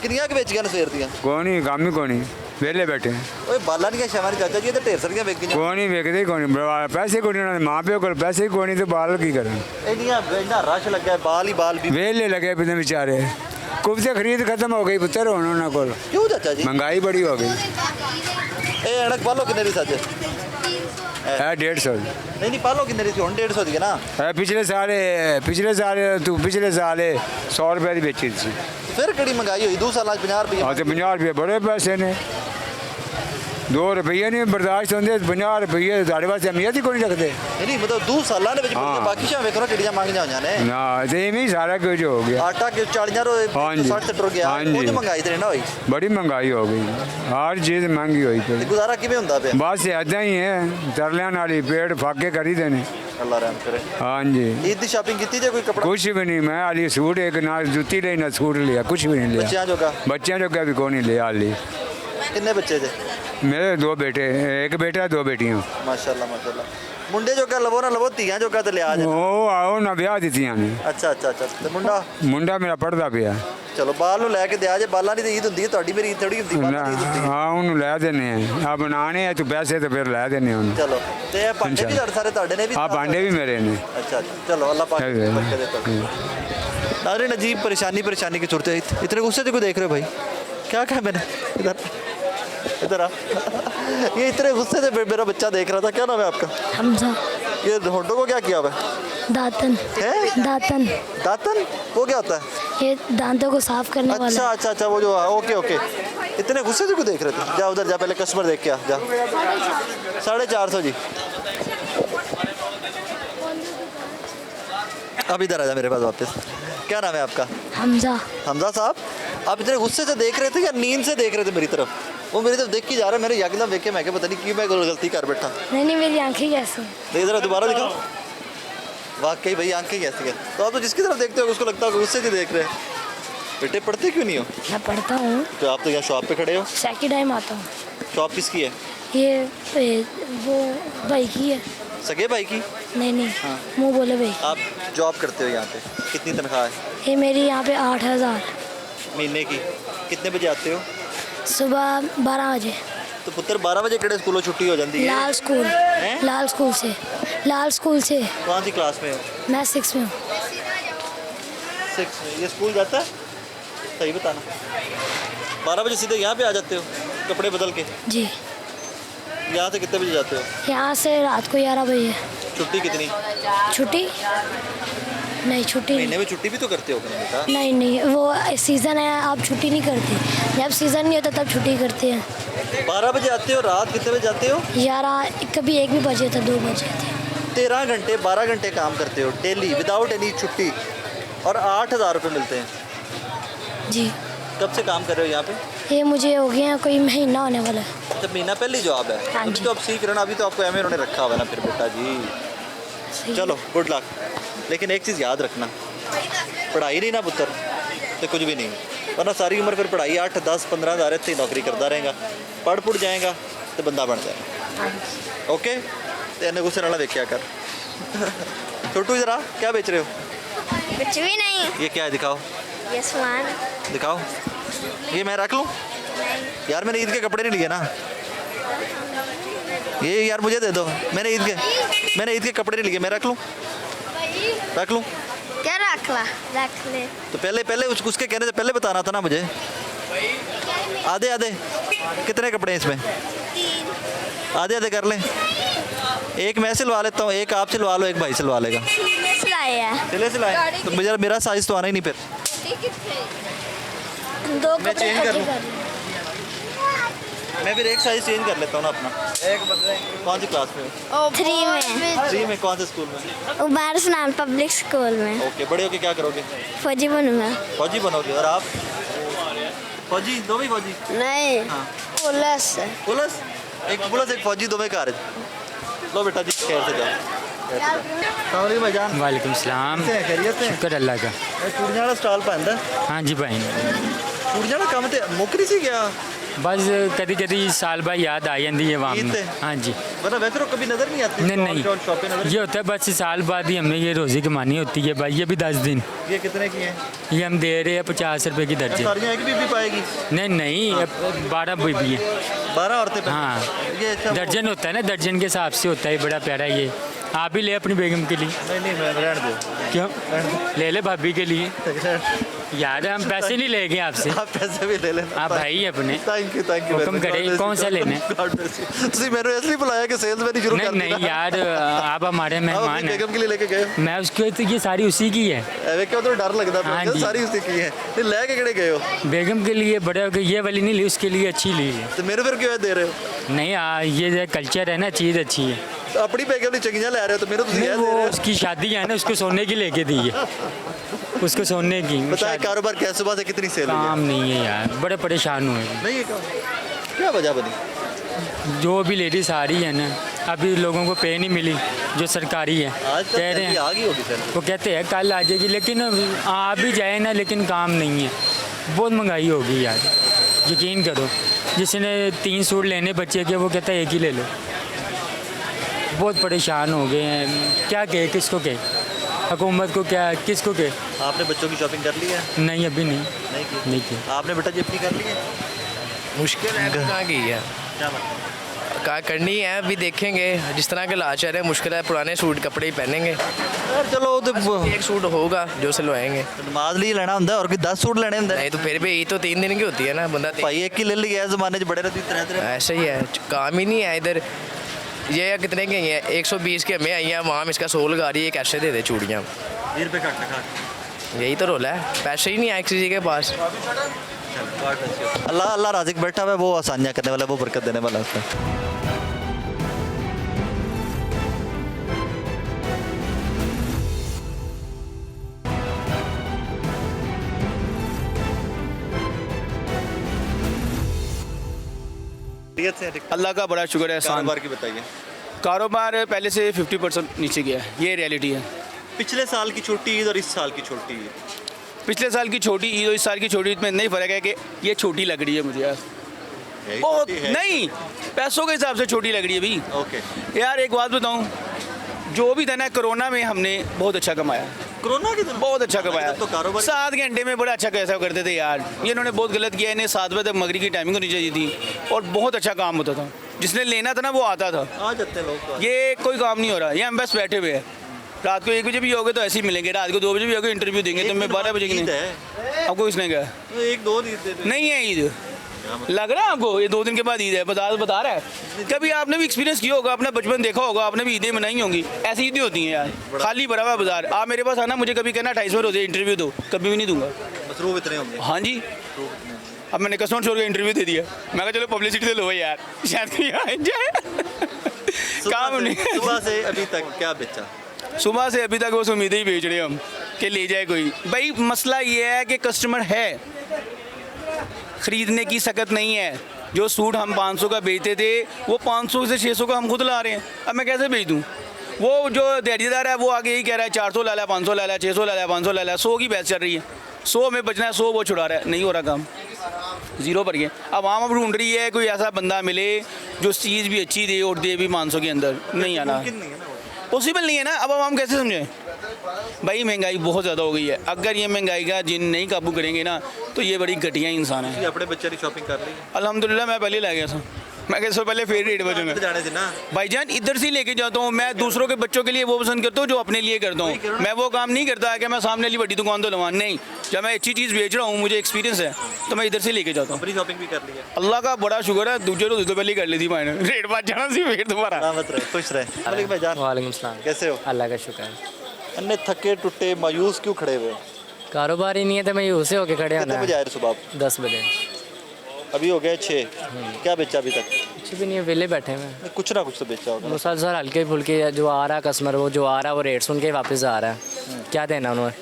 Speaker 1: किनिया के बेच गया ना सवेर दियां?
Speaker 9: कोई नहीं, काम ही कोई नहीं, वेले बैठे हैं।
Speaker 1: ओए बाला नहीं शहर चाचा जी, तो ढेर सारियां बेच गईਆਂ।
Speaker 9: कोई नहीं वेखते ही कोई नहीं, पैसे कोई नहीं, माँ प्यो को पैसे ही कोई नहीं, तो बाल की करें।
Speaker 1: इन्ना रश लगा है, बाल ही बाल भी।
Speaker 9: वेले लगे पे बेचारे, कुफ्ते खरीद खत्म हो गई पुत्र होने उन्होंने को,
Speaker 1: क्यों चाचा जी?
Speaker 9: महंगाई बड़ी हो गई
Speaker 1: ए अणक पालो किन्ने दी सच?
Speaker 9: है 150।
Speaker 1: नहीं पालो किन्ने दी सी? हुण 150 दी है ना?
Speaker 9: है पिछले साल तू पिछले साल 100 रुपए की बेची थी,
Speaker 1: फिर केड़ी महंगाई हुई? 2 साल 50 रुपये।
Speaker 9: हाँ तो 50 रुपये बड़े पैसे ने, 2 रुपये नहीं बर्दाश्त होंगे, 50 रुपये साढ़े वास्ते अहमियत ही कोई नहीं रखते
Speaker 1: नहीं मतलब 2 साल ने
Speaker 9: हाँ।
Speaker 1: बाकी शाम वेखो ना केड़ियां मांगियां होईयां ने
Speaker 9: ना, तो इवें सारा कुछ हो गया।
Speaker 1: आटा के 40 रो
Speaker 9: हाँ जी।
Speaker 1: 60 टुर गया,
Speaker 9: हाँ
Speaker 1: वो
Speaker 9: जी।
Speaker 1: जो महंगाई ते ना होई
Speaker 9: बड़ी महंगाई हो गई, हर चीज़ महंगी हुई
Speaker 1: ते
Speaker 9: पे।
Speaker 1: गुजारा किवें हुंदा पे?
Speaker 9: बस ऐदा ही है, तरलियां नाल ही पेट फाके करी देने।
Speaker 1: अल्लाह रहम करे।
Speaker 9: हाँ जी,
Speaker 1: ईद दी शॉपिंग कीती जे कोई कपड़ा?
Speaker 9: कुछ भी नहीं, मैं हाली सूट एक ना जुत्ती ली ना सूट लिया, कुछ भी नहीं लिया।
Speaker 1: बच्चियां जोगा
Speaker 9: बच्चों जोगा भी कोई नहीं लिया हाली।
Speaker 1: किन्ने बच्चे जे?
Speaker 9: मेरे 2 बेटे, एक बेटा 2 बेटियां।
Speaker 1: माशाल्लाह माशाल्लाह। मुंडे जोगा लवो ना लवो, तियां जोगा ते लिया जे।
Speaker 9: ओ आओ ना ब्याह दित्तियां ने।
Speaker 1: अच्छा अच्छा अच्छा ते मुंडा?
Speaker 9: मुंडा मेरा पढ़दा पिया।
Speaker 1: चलो बाल नु लेके दिया जे, बालां दी ते ईद हुंदी है, तुहाडी मेरी ईद थोड़ी हुंदी, बालां दी ईद हुंदी है।
Speaker 9: हाँ उन्होंने लै देने हैं, अब बनाने हैं तो पैसे तो फिर लै देने उन्हें।
Speaker 1: चलो ते ये भांडे भी सारे तुहाडे ने भी?
Speaker 9: हाँ भांडे भी मेरे ने।
Speaker 1: अच्छा चलो अल्लाह पाक बरकत दे तुहाडी। नाज़रीन अजीब परेशानी की सूरत है। इतने गुस्से से क्यों देख रहे हो भाई? क्या कहा मैंने? इधर आ। ये इतने गुस्से से मेरा बच्चा देख रहा था। क्या नाम है आपका?
Speaker 10: हमजा।
Speaker 1: ये होंठों को क्या किया हुआ है?
Speaker 10: दातन।
Speaker 1: हैं?
Speaker 10: दातन।
Speaker 1: दातन वो क्या होता है?
Speaker 10: ये दांतों को साफ करने वाला।
Speaker 1: अच्छा अच्छा अच्छा वो जो ओके ओके। इतने गुस्से से क्यों देख रहे थे? जा उधर जा, पहले कस्टमर देख के आ जा। 450 जी। अब इधर आ जा मेरे पास वापस। क्या नाम है आपका?
Speaker 10: हमजा।
Speaker 1: हमजा साहब, आप इतने गुस्से से देख रहे थे या नींद से देख रहे थे मेरी तरफ? वो मेरी तरफ देख के जा रहा है, मैंने यकदम देख के मैं क्या पता नहीं क्यों मैं गलती कर बैठा।
Speaker 10: नहीं मेरी आंखें कैसी?
Speaker 1: देख जरा दोबारा दिखाओ। वाकई भाई आंखें कैसी है? तो आप तो जिसकी तरफ देखते हो उसको लगता है गुस्से से देख रहे हैं। बेटे पढ़ते क्यों नहीं हो?
Speaker 10: मैं पढ़ता हूँ।
Speaker 1: तो आप तो यहाँ शॉप पे खड़े हो।
Speaker 10: सेकंड टाइम आता हूँ।
Speaker 1: शॉप किसकी है?
Speaker 10: ये वो भाई की है।
Speaker 1: सगे भाई की?
Speaker 10: नहीं मुँह बोले भाई।
Speaker 1: आप जॉब करते हो यहाँ पे, कितनी तनख्वाह है?
Speaker 10: ये मेरी यहाँ पे 8000
Speaker 1: महीने की। कितने बजे आते हो?
Speaker 10: सुबह 12 बजे।
Speaker 1: तो पुत्र 12 बजे केड़े स्कूलों छुट्टी हो जाती है?
Speaker 10: लाल स्कूल।
Speaker 1: हैं?
Speaker 10: लाल स्कूल से। लाल स्कूल से।
Speaker 1: कौन सी क्लास में हो?
Speaker 10: मैं 6 में हूँ।
Speaker 1: 6 में। ये स्कूल जाता है? सही बताना। 12 बजे सीधे यहाँ पे आ जाते हो कपड़े बदल के?
Speaker 10: जी।
Speaker 1: यहाँ से कितने बजे जाते हो?
Speaker 10: यहाँ से रात को 11 बजे।
Speaker 1: छुट्टी कितनी?
Speaker 10: छुट्टी नहीं, छुट्टी
Speaker 1: महीने
Speaker 10: नहीं।
Speaker 1: में छुट्टी भी तो करते हो अपने बेटा?
Speaker 10: नहीं वो सीज़न है, आप छुट्टी नहीं करते। जब सीज़न नहीं होता तब छुट्टी करते हैं।
Speaker 1: 12 बजे आते हो, रात कितने बजे जाते हो?
Speaker 10: 11 कभी 1 भी बजे था, 2 बजे थे।
Speaker 1: 13 घंटे 12 घंटे काम करते हो डेली विदाउट एनी छुट्टी और 8000 रुपये मिलते हैं।
Speaker 10: जी।
Speaker 1: कब से काम कर रहे हो यहाँ पे?
Speaker 10: ये मुझे हो गया कोई महीना होने वाला है।
Speaker 1: जब महीना पहली जॉब है
Speaker 10: हाँ
Speaker 1: अभी
Speaker 10: जी।
Speaker 1: तो आप सीख रहे हो ना, अभी तो आपको एम उन्होंने रखा हुआ है ना फिर बेटा जी।
Speaker 10: सही।
Speaker 1: चलो गुड लक, लेकिन एक चीज़ याद रखना, पढ़ाई नहीं ना पुत्र तो कुछ भी नहीं। वरना सारी उम्र फिर पढ़ाई 8 10 15 हज़ार इतनी नौकरी करता रहेगा, पढ़ पुढ़ जाएगा तो बंदा बन जाएगा। ओके, तो इन्हें गुस्से वाला देखा कर। छोटू जरा क्या बेच रहे हो?
Speaker 10: कुछ भी नहीं,
Speaker 1: ये क्या है, दिखाओ
Speaker 10: ये सामान
Speaker 1: दिखाओ। ये मैं रख लूँ यार, मैंने ईद के कपड़े नहीं लिए ना। ये यार मुझे दे दो, मैंने ईद के कपड़े नहीं लिए, मैं रख लूँ? रख लूँ
Speaker 10: क्या रख ले।
Speaker 1: तो पहले उसके कहने से पहले बताना था ना मुझे। आधे आधे कितने कपड़े हैं इसमें? आधे आधे कर लें, एक मैं सिलवा लेता हूँ, एक आप सिलवा लो, एक भाई सिलवा लेगा।
Speaker 10: सिलाई है,
Speaker 1: सिले सिलाए तो मुझे मेरा साइज तो आना ही नहीं फिर।
Speaker 10: दो
Speaker 1: मैं
Speaker 10: कपड़े
Speaker 1: change कर
Speaker 10: कटी
Speaker 1: लूं?
Speaker 10: कर
Speaker 1: मैं फिर एक साइज चेंज कर लेता हूँ ना अपना। एक बदले। कौन सी क्लास में हो?
Speaker 10: 3 में
Speaker 1: 3 में? कौन से स्कूल में?
Speaker 10: उबार स्नान पब्लिक स्कूल में।
Speaker 1: ओके, बड़े होके क्या करोगे?
Speaker 10: फौजी बनूंगा।
Speaker 1: फौजी बनोगे? और आप? फौजी, दो भी फौजी?
Speaker 10: नहीं,
Speaker 1: हाँ।
Speaker 10: पुलिस।
Speaker 1: पुलिस? एक पुलिस एक फौजी, दो में कार। लो बेटा जी, खैर से जाओ। सलाम भाईजान।
Speaker 11: वालेकुम सलाम।
Speaker 1: कैसे हैं, खैरियत से?
Speaker 11: शुक्र अल्लाह का।
Speaker 1: चूड़ियां वाला स्टॉल पांदा?
Speaker 11: हाँ जी भाई,
Speaker 1: चूड़ियां वाला काम ते मुकरी सी गया।
Speaker 11: बस कभी कभी साल बाद याद आ जाती है वहाँ
Speaker 1: ईद
Speaker 11: में।
Speaker 1: पे?
Speaker 11: हाँ जी।
Speaker 1: वरना वैसे तो कभी नजर नहीं आती।
Speaker 11: नहीं
Speaker 1: शॉपें नजर
Speaker 11: ये होता है बस साल बाद ही हमें ये रोज़ी कमानी होती है भाई। ये भी 10 दिन
Speaker 1: ये कितने की है?
Speaker 11: ये हम दे रहे हैं 50 रुपए की दर्जन।
Speaker 1: सारियां एक भी पाएगी?
Speaker 11: नहीं 12 बीबी है।
Speaker 1: 12 औरतें पे?
Speaker 11: हाँ,
Speaker 1: ये अच्छा
Speaker 11: दर्जन होता है ना, दर्जन के हिसाब से होता है। बड़ा प्यारा ये, आप भी ले अपनी बेगम के लिए।
Speaker 1: नहीं मैं रहने दो।
Speaker 11: क्यों? ले ले भाभी के लिए। यार हम पैसे नहीं लेंगे आपसे।
Speaker 1: आप पैसे भी ले लेना।
Speaker 11: आप भाई अपने।
Speaker 1: थैंक यू
Speaker 11: हुक्म करें, कौन सा लेना है?
Speaker 1: ਤੁਸੀਂ ਮੈਨੂੰ ਇਸ ਲਈ बुलाया कि सेल्स मैंने शुरू कर
Speaker 11: नहीं
Speaker 1: दी
Speaker 11: नहीं यार, आप हमारे मेहमान हैं।
Speaker 1: बेगम के लिए लेके गए
Speaker 11: मैं उसके तो ये सारी उसी की है।
Speaker 1: ਐਵੇਂ ਕਿਉਂ तो डर लगता
Speaker 11: हाँ
Speaker 1: है
Speaker 11: जी।
Speaker 1: सारी उसी की है। नहीं ले के किहड़े गए हो?
Speaker 11: बेगम के लिए बड़े हो गए, ये वाली नहीं ली, उसके लिए अच्छी ली है।
Speaker 1: तो मेरे फिर क्यों दे रहे हो?
Speaker 11: नहीं ये जो कल्चर है ना, चीज़ अच्छी है।
Speaker 1: तो अपनी बेगम की चंगियां ले रहे हो तो मेरे ਤੁਸੀਂ
Speaker 11: नहीं,
Speaker 1: ये
Speaker 11: वो
Speaker 1: दे रहे हो।
Speaker 11: उसकी शादी है ना, उसको सोने की लेके दी है। उसको सोने की
Speaker 1: बताए कारोबार क्या सुबह से कितनी सेल हुई
Speaker 11: काम
Speaker 1: है?
Speaker 11: नहीं है यार, बड़े परेशान हुए।
Speaker 1: नहीं है क्या वजह बनी?
Speaker 11: जो भी लेडीज आ रही है ना, अभी लोगों को पे नहीं मिली जो सरकारी है।
Speaker 1: आज तक
Speaker 11: कह रहे हैं,
Speaker 1: आ गई होगी सर।
Speaker 11: वो कहते हैं कल आ जाएगी, लेकिन आ भी जाए ना, लेकिन काम नहीं है। बहुत महंगाई होगी यार, यकीन करो। जिसने 3 सूट लेने बच्चे के, वो कहता है एक ही ले लो। बहुत परेशान हो गए हैं, क्या कहे, किसको कहे, हुकूमत को क्या, किसको कहे।
Speaker 1: आपने बच्चों की शॉपिंग कर ली है?
Speaker 11: नहीं अभी नहीं
Speaker 1: नहीं की।
Speaker 11: की।
Speaker 1: आपने बेटा जी अपनी कर ली है?
Speaker 3: मुश्किल है तो कहाँ की है,
Speaker 1: क्या मतलब?
Speaker 3: कहाँ करनी है, अभी देखेंगे। जिस तरह के लाचार है, मुश्किल है, पुराने सूट कपड़े ही पहनेंगे।
Speaker 1: यार चलो तो
Speaker 3: एक सूट होगा जो सिलवाएंगे।
Speaker 1: नमाज लिए लेना होंगे और 10 सूट लेने होंगे।
Speaker 3: नहीं तो फिर भी ईद तो 3 दिन की होती है ना, बंदा
Speaker 1: भाई एक ही ले लिया है, जमाने च बड़े रहते तरह
Speaker 3: ऐसा ही है, काम ही नहीं है इधर। ये कितने की हैं? 120 के हमें आई हैं, वहाँ इसका 100 लगा रही है, कैसे दे दे चूड़ियाँ?
Speaker 1: 20 रुपये कट खा।
Speaker 3: यही तो रोला है, पैसे ही नहीं आए किसी के पास।
Speaker 1: अल्लाह अल्लाह राज़िक बैठा हुआ है, वो आसानियाँ करने वाला है, वो बरकत देने वाला है उसमें।
Speaker 12: अल्लाह का बड़ा शुक्र है। एहसान।
Speaker 1: कारोबार की बताइए।
Speaker 12: कारोबार पहले से 50% नीचे गया है, ये रियलिटी है।
Speaker 1: पिछले साल की छोटी ईद और इस साल की छोटी ईद,
Speaker 12: पिछले साल की छोटी ईद और इस साल की छोटी ईद में इतना ही फ़र्क है कि ये छोटी लग रही है मुझे यार,
Speaker 1: यही
Speaker 12: बहुत
Speaker 1: छोटी है।
Speaker 12: नहीं, पैसों के हिसाब से छोटी लग रही है भाई।
Speaker 1: ओके।
Speaker 12: यार एक बात बताऊं, जो भी था ना, कोरोना में हमने बहुत अच्छा कमाया।
Speaker 1: कोरोना के दिन
Speaker 12: बहुत अच्छा कमाया
Speaker 1: तो कारोबार
Speaker 12: 7 घंटे में बड़ा अच्छा कैसा करते थे यार। ये इन्होंने बहुत गलत किया, इन्हें 7 बजे तक मगरिब की टाइमिंग होनी चाहिए थी और बहुत अच्छा काम होता था। जिसने लेना था ना वो आता था।
Speaker 1: आ जाते हैं लोग तो।
Speaker 12: ये कोई काम नहीं हो रहा, ये हम बस बैठे हुए हैं। रात को 1 बजे भी होगे तो ऐसे ही मिलेंगे, रात को 2 बजे भी होगे इंटरव्यू देंगे, तो मैं 12 बजे की
Speaker 1: ईद
Speaker 12: नहीं।
Speaker 1: है।
Speaker 12: आपको किसने कहा?
Speaker 1: तो 1-2 ईद
Speaker 12: नहीं है ईद, लग रहा है आपको ये 2 दिन के बाद ईद है? बता रहा है। कभी आपने भी एक्सपीरियंस किया होगा, अपना बचपन देखा होगा, आपने भी ईदें मनाई होंगी। ऐसी ईदें होती हैं यार, खाली भरा हुआ बाजार। आप मेरे पास आना, मुझे कभी कहना 28 रोजे इंटरव्यू दो, कभी भी नहीं दूंगा।
Speaker 1: मसरूफ इतने होंगे।
Speaker 12: हाँ जी, अब मैंने कस्टमर छोड़ के इंटरव्यू दे दिया। मैं कहा चलो पब्लिसिटी तो लो यार, शायद कहीं आ जाए। काम नहीं।
Speaker 1: सुबह से अभी तक क्या बेचा?
Speaker 12: सुबह से अभी तक बस उम्मीदें ही बेच रहे हम कि ले जाए कोई। भाई मसला ये है कि कस्टमर है, ख़रीदने की सकत नहीं है। जो सूट हम 500 का बेचते थे, वो 500 से 600 का हम खुद ला रहे हैं। अब मैं कैसे बेच दूँ? वो जो दिहाड़ीदार है वो आगे यही कह रहा है 400 ला ला, 500 ला ला, 600 ला ला, 500 ला ला, 100 की बहस चल रही है। 100 में बचना है, 100 वो छुड़ा रहा है, नहीं हो रहा काम, ज़ीरो पर गए। अब आम ढूंढ रही है कोई ऐसा बंदा मिले जो चीज़ भी अच्छी दे और दे भी 500 के अंदर, नहीं आना पॉसिबल नहीं है ना। अब हम कैसे समझें भाई, महंगाई बहुत ज़्यादा हो गई है। अगर ये महंगाई का जिन नहीं काबू करेंगे ना तो ये बड़ी घटिया इंसान है।
Speaker 1: अपने बच्चे की शॉपिंग कर ली?
Speaker 12: अल्हम्दुलिल्लाह मैं पहले ला गया था, मैं कैसे पहले फेयर रेट बचूंगा
Speaker 1: जाने देना
Speaker 12: भाईजान, इधर से लेके जाता हूँ मैं। दूसरों के बच्चों के लिए वो पसंद करता हूँ जो अपने लिए करता हूँ। मैं वो काम नहीं करता कि मैं सामने वाली बड़ी दुकान तो लगा, नहीं। जब मैं अच्छी चीज़ बेच रहा हूँ, मुझे एक्सपीरियंस है, तो मैं इधर से लेके जाता हूँ।
Speaker 1: अपनी शॉपिंग भी कर ली है?
Speaker 12: अल्लाह का बड़ा शुक्र है, दूसरे रोज तो पहले कर ली थी मैंने, रेट बात जाना सी फिर दोबारा।
Speaker 1: सलामत रहे, खुश रहे। वालेकुम भाईजान।
Speaker 13: वालेकुम सलाम।
Speaker 1: कैसे हो?
Speaker 13: अल्लाह का शुक्र है।
Speaker 1: अन्य थके टुटे मायूस क्यों खड़े हुए हो?
Speaker 13: कारोबार ही नहीं है तो मैं यूँ से होके खड़े
Speaker 1: कितने
Speaker 13: होना
Speaker 1: बजे
Speaker 13: है।
Speaker 1: आए थे सुबह आप?
Speaker 13: 10 बजे।
Speaker 1: अभी हो गए 6। क्या बेचा अभी तक?
Speaker 13: कुछ भी नहीं है, वेले बैठे हुए हैं।
Speaker 1: कुछ ना कुछ तो बेचा होगा।
Speaker 13: मुसलसल हल्के फुल्के जो आ रहा कस्टमर, वो जो आ रहा है वो रेट सुन के वापस आ रहा है। क्या देना उन्होंने,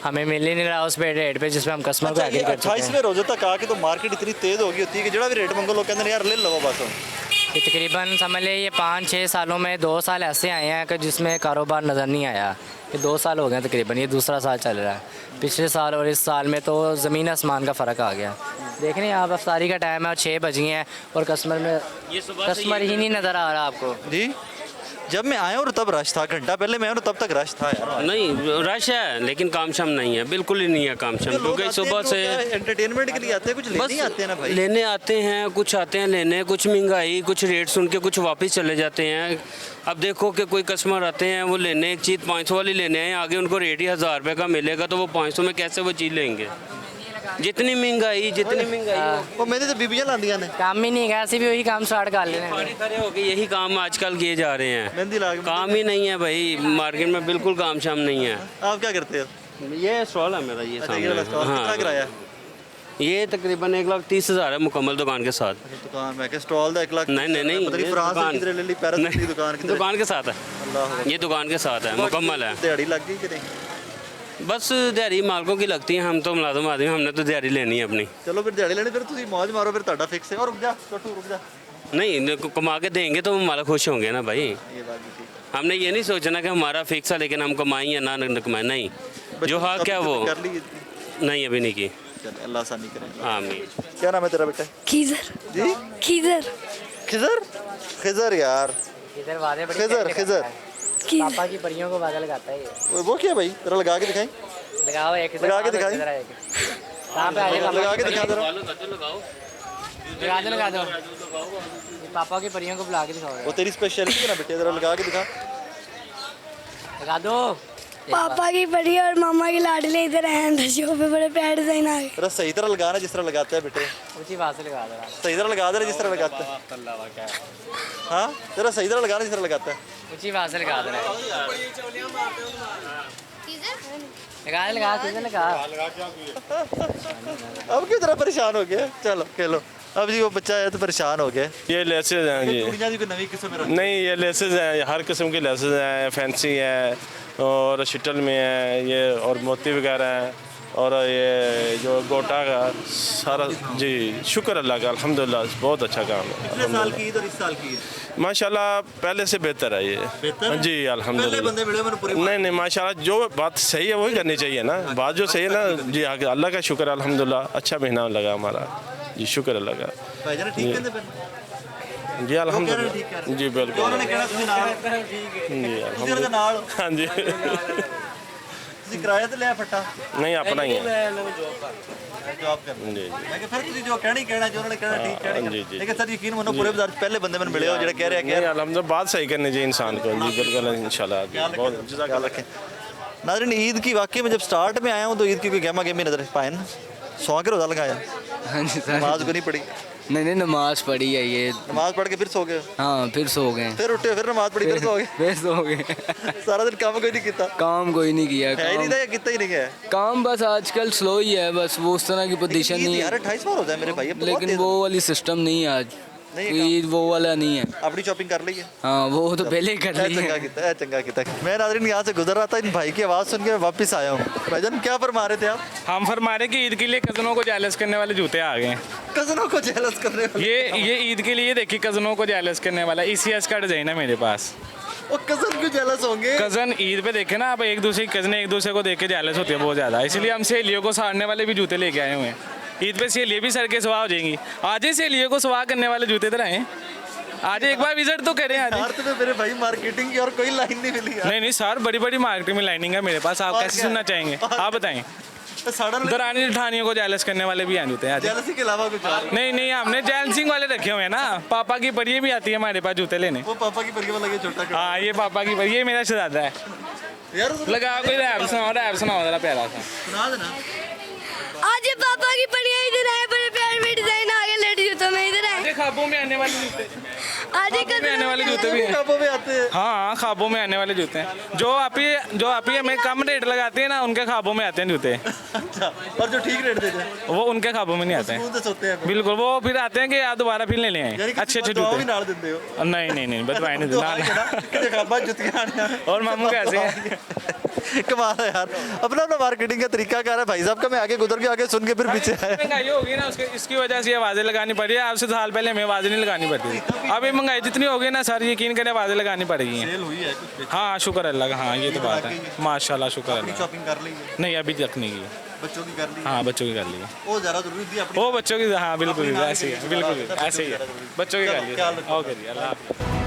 Speaker 13: हमें मिल ही नहीं रहा उस पे रेट पे जिस पे हम कस्टमर को एग्री कर चुके हैं।
Speaker 1: 28वें रोजे तक आके तो मार्केट इतनी तेज हो गई होती है कि जो भी रेट मंगो लोग कहते हैं यार ले लो बस।
Speaker 13: कि तकरीबन समझ ले ये 5-6 सालों में 2 साल ऐसे आए हैं कि जिसमें कारोबार नज़र नहीं आया। ये 2 साल हो गए तकरीबन, ये दूसरा साल चल रहा है। पिछले साल और इस साल में तो ज़मीन आसमान का फ़र्क आ गया। देख रहे हैं आप, अफ्तारी का टाइम है और 6 बज गए हैं और कस्टमर ही नहीं नज़र आ रहा आपको।
Speaker 1: जी जब मैं आया और तब रश था, घंटा पहले मैं आया तब तक रश था यार।
Speaker 14: नहीं रश है लेकिन काम शाम नहीं है, बिल्कुल ही नहीं है काम शाम, क्योंकि सुबह से
Speaker 1: एंटरटेनमेंट के लिए आते हैं, कुछ लेने आते हैं ना भाई।
Speaker 14: लेने आते हैं, कुछ आते हैं लेने, कुछ महंगाई, कुछ रेट सुन के कुछ वापस चले जाते हैं। अब देखो कि कोई कस्टमर आते हैं वो लेने एक चीज़ 500 वाली लेने आए, आगे उनको रेट ही 1000 रुपये का मिलेगा तो वो 500 में कैसे वो चीज़ लेंगे। जितनी महंगाई
Speaker 1: वो मेरी तो बीबियाँ लादियाँ ने
Speaker 13: काम ही नहीं है, ऐसे भी वही काम स्टार्ट कर लेने।
Speaker 14: खड़े होके यही काम आजकल किए जा रहे हैं,
Speaker 1: मेहंदी ला के।
Speaker 14: काम ही नहीं है भाई, मार्केट में बिल्कुल काम शाम नहीं है।
Speaker 1: आप क्या करते हो?
Speaker 14: ये स्टॉल है मेरा, ये सामने।
Speaker 1: कितना किराया?
Speaker 14: ये तकरीबन 1,30,000 है मुकम्मल दुकान के साथ।
Speaker 1: दुकान में के स्टॉल दा 1 लाख?
Speaker 14: नहीं नहीं नहीं,
Speaker 1: पता नहीं फ्रांस से किधर ले ली, पेरिस की दुकान किधर?
Speaker 14: दुकान के साथ है,
Speaker 1: अल्लाह।
Speaker 14: ये दुकान के साथ है, मुकम्मल है।
Speaker 1: दिहाड़ी लग गई कि नहीं?
Speaker 14: बस दिहाड़ी मालकों की लगती है, हम तो मुलाजिम आदमी, हमने तो दिहाड़ी लेनी है अपनी।
Speaker 1: चलो फिर दिहाड़ी लेनी, फिर तुम मौज मारो, फिर ਤੁਹਾਡਾ फिक्स है। और रुक जा छोटू, रुक जा।
Speaker 14: नहीं कमा के देंगे तो मालिक खुश होंगे ना भाई।
Speaker 1: ये बात भी ठीक।
Speaker 14: हमने ये नहीं सोचना कि हमारा फिक्स है लेकिन हम कमाएं या ना कमाएं, नहीं। जो हक है वो
Speaker 1: कर ली?
Speaker 14: नहीं अभी नहीं की।
Speaker 1: चल अल्लाह आसानी करे।
Speaker 14: आमीन।
Speaker 1: क्या नाम है तेरा बेटा?
Speaker 10: खिजर।
Speaker 1: जी
Speaker 10: खिजर।
Speaker 1: खिजर? खिजर यार,
Speaker 13: इधर वादे बड़ी
Speaker 1: खिजर खिजर।
Speaker 13: पापा की परियों को वादा लगाता है ये।
Speaker 1: वो क्या भाई, तेरा लगा के दिखाई।
Speaker 13: लगाओ एक,
Speaker 1: लगा के दिखाई।
Speaker 13: कहाँ पे आएगा?
Speaker 1: लगा के दिखा जरा।
Speaker 13: लगा दो। पापा की परियों को बुला के दिखाओ।
Speaker 1: वो तेरी स्पेशलिटी है ना बेटे, जरा लगा के दिखा।
Speaker 13: लगा दो।
Speaker 10: पापा की परी और मामा की लाडली इधर हैं, दर्शकों पे बड़े प्यार डिजाइन आ गए।
Speaker 1: तेरा सही तरह लगाना जिस तरह लगाता है बेटे,
Speaker 13: उसी बात से लगा दो।
Speaker 1: सही तरह लगा दे जिस तरह लगाता है। हाँ तेरा सही तरह लगाना जिस तरह लगाता है।
Speaker 13: उसी बात से लगा दो। लगा लगा।
Speaker 1: अब क्यों तरह परेशान हो गया? चलो खेलो। अब जी वो बच्चा है तो परेशान हो गया।
Speaker 15: ये लेसेस हैं जी,
Speaker 1: चूड़ियाँ भी कोई नवी किस्म में
Speaker 15: नहीं ये लेसेस हैं, हर किस्म की लेसेस हैं, फैंसी है और शिटल में है ये, और मोती वगैरह हैं, और ये जो गोटा का सारा। जी शुक्र अल्लाह का, अल्हम्दुलिल्लाह बहुत अच्छा काम है।
Speaker 1: पिछले साल की ईद और इस साल की ईद
Speaker 15: माशाल्लाह पहले से बेहतर है ये।
Speaker 1: बेहतर है?
Speaker 15: जी अल्हम्दुलिल्लाह।
Speaker 1: बंदे मिले मैंने पूरी
Speaker 15: नहीं नहीं माशाल्लाह, जो बात सही है वही करनी चाहिए ना, बात जो सही है ना। जी अल्लाह का शुक्र अल्हम्दुलिल्लाह, अच्छा महीना लगा हमारा जी, शुक्र अल्लाह का।
Speaker 1: भाईजान ठीक कहते हैं
Speaker 15: जी अल्हम्दुलिल्लाह। जी बिल्कुल
Speaker 1: उन्होंने कहना तुझे नाल
Speaker 15: जी
Speaker 1: तुझे नाल।
Speaker 15: हाँ जी
Speaker 1: ਤੁਸੀਂ ਕਿਰਾਇਆ ਤੇ ਲਿਆ ਫੱਟਾ?
Speaker 15: नहीं अपना ही है
Speaker 1: जॉब कर
Speaker 15: जी जी।
Speaker 1: मैं फिर ਤੁਸੀਂ ਜੋ ਕਹਿਣੀ ਕਹਿਣਾ ਜੋ ਉਹਨਾਂ ਨੇ ਕਹਿਣਾ ਠੀਕ ਕਹਿਣੀ।
Speaker 15: जी जी।
Speaker 1: लेकिन सर यकीन मानो पूरे बाजार पहले बंदे मैंने मिले हो ਜਿਹੜੇ ਕਹਿ ਰਿਹਾ कि
Speaker 15: नहीं अल्हम्दुलिल्लाह बात सही करनी चाहिए इंसान को जी, बिल्कुल इंशाल्लाह। बहुत
Speaker 1: ख्याल रखें। नाज़रीन ईद की वाकई में जब स्टार्ट में आया हूँ तो ईद की कोई गहमा गहमी नजर पाए ना। सौ के रोज़ा लगाया?
Speaker 16: हाँ जी सर।
Speaker 1: नमाज को नहीं पढ़ी?
Speaker 16: नहीं नमाज पढ़ी है ये।
Speaker 1: नमाज पढ़ के फिर सो गए?
Speaker 16: हाँ फिर सो गए।
Speaker 1: फिर उठे, फिर नमाज पढ़ी, फिर सो गए?
Speaker 16: फिर सो गए।
Speaker 1: सारा दिन काम कोई नहीं किया?
Speaker 16: काम कोई नहीं किया।
Speaker 1: है ही नहीं था या कितना ही नहीं है
Speaker 16: काम? बस आजकल स्लो ही है, बस वो उस तरह की पोजीशन नहीं है
Speaker 1: यार। 28 बार हो जाए मेरे भाई, अब तो
Speaker 16: लेकिन वो वाली सिस्टम नहीं है आज। ईद वो वाला नहीं है।
Speaker 1: अपनी शॉपिंग कर ली है?
Speaker 16: हाँ वो तो पहले ही कर ली
Speaker 1: चंगा
Speaker 16: है।
Speaker 1: किया, चंगा किया। मैं नाज़रीन यहाँ से गुजर रहा था, इन भाई की आवाज़ सुन के मैं वापस आया हूँ। भाईजान क्या फरमा रहे थे आप?
Speaker 17: हम फरमा रहे कि ईद के लिए कज़नों को जेलस करने वाले जूते आ गए हैं।
Speaker 1: कज़नों को जेलस करने वाले?
Speaker 17: ये ईद के लिए देखिए कज़नों को जेलस करने वाला ECS का डिज़ाइन है मेरे पास।
Speaker 1: और कज़न क्यों जेलस होंगे?
Speaker 17: कज़न ईद पे देखे ना आप, एक दूसरे की कज़नें एक दूसरे को देख के जेलस होती है बहुत ज़्यादा, इसलिए हम सहेलियों को साड़ने वाले भी जूते लेके आए हुए हैं। ईद पे सहेलियाँ भी सर के सुहा हो जाएंगी। आज ही सहेलियों को सुहा करने वाले जूते इधर आए, आज एक बार विजिट तो करें। आज
Speaker 1: यार तुम्हें मेरे भाई मार्केटिंग की और कोई लाइन नहीं मिली यार।
Speaker 17: नहीं सर, बड़ी बड़ी मार्केटिंग में लाइनिंग है मेरे पास, आप कैसे सुनना चाहेंगे आप बताएं। दरानी जेठानियों को जेलस करने वाले भी आए होते हैं।
Speaker 1: जेलसी के अलावा कुछ और?
Speaker 17: नहीं हमने जेलसिंग वाले रखे हुए हैं ना। पापा की परिये भी आती है हमारे पास जूते लेने।
Speaker 1: वो पापा की परिये वाला ये छोटा?
Speaker 17: हाँ ये पापा की परिये, ये मेरा शहजादा है।
Speaker 1: यार
Speaker 17: लगा कोई रैप सुनाओ जरा प्यारा सा।
Speaker 1: सुना देना।
Speaker 10: आज ये पापा की परियां इधर आए, बड़े प्यारे में डिजाइन आ गए लेडी जूतों में, इधर आए।
Speaker 17: ख्वाबों में आने वाले जूते,
Speaker 10: आज ही
Speaker 17: ख्वाबों में आने वाले जूते भी हैं।
Speaker 1: ख्वाबों में आते हैं?
Speaker 17: हाँ ख्वाबों में आने वाले जूते हैं। जो आप ही हमें कम रेट लगाते हैं ना, उनके ख्वाबों में आते हैं जूते।
Speaker 1: अच्छा, और जो ठीक रेट देते हैं
Speaker 17: वो उनके ख्वाबों में नहीं आते हैं। बिल्कुल, वो फिर आते हैं कि यार दोबारा फिर ले लें अच्छे
Speaker 1: जूते। नहीं
Speaker 17: बदवाई नहीं देना। और मामू कैसे हैं?
Speaker 1: कमाल है यार, अपना मार्केटिंग का तरीका क्या है भाई साहब का। मैं आगे गुजर के आगे सुन के फिर पीछे आया।
Speaker 17: महंगाई होगी ना, इसकी वजह से आवाज़ें लगानी पड़ी है। आपसे साल पहले हमें आवाज़ें नहीं लगानी पड़ती थी। अभी महंगाई जितनी होगी ना सर, यकीन करें आवाज़ें लगानी पड़ेगी। हाँ शुक्र अल्लाह का, हाँ ये तो बात है माशाल्लाह, शुक्र अल्लाह।
Speaker 1: शॉपिंग कर ली?
Speaker 17: नहीं अभी तक नहीं की।
Speaker 1: बच्चों की कर ली?
Speaker 17: हाँ बच्चों की कर ली।
Speaker 1: वो ज़्यादा जरूरी थी अपनी?
Speaker 17: वो बच्चों की, हाँ बिल्कुल ऐसे ही है, बिल्कुल ऐसे ही है, बच्चों की कर ली। ओके जी, अल्लाह हाफ़िज़।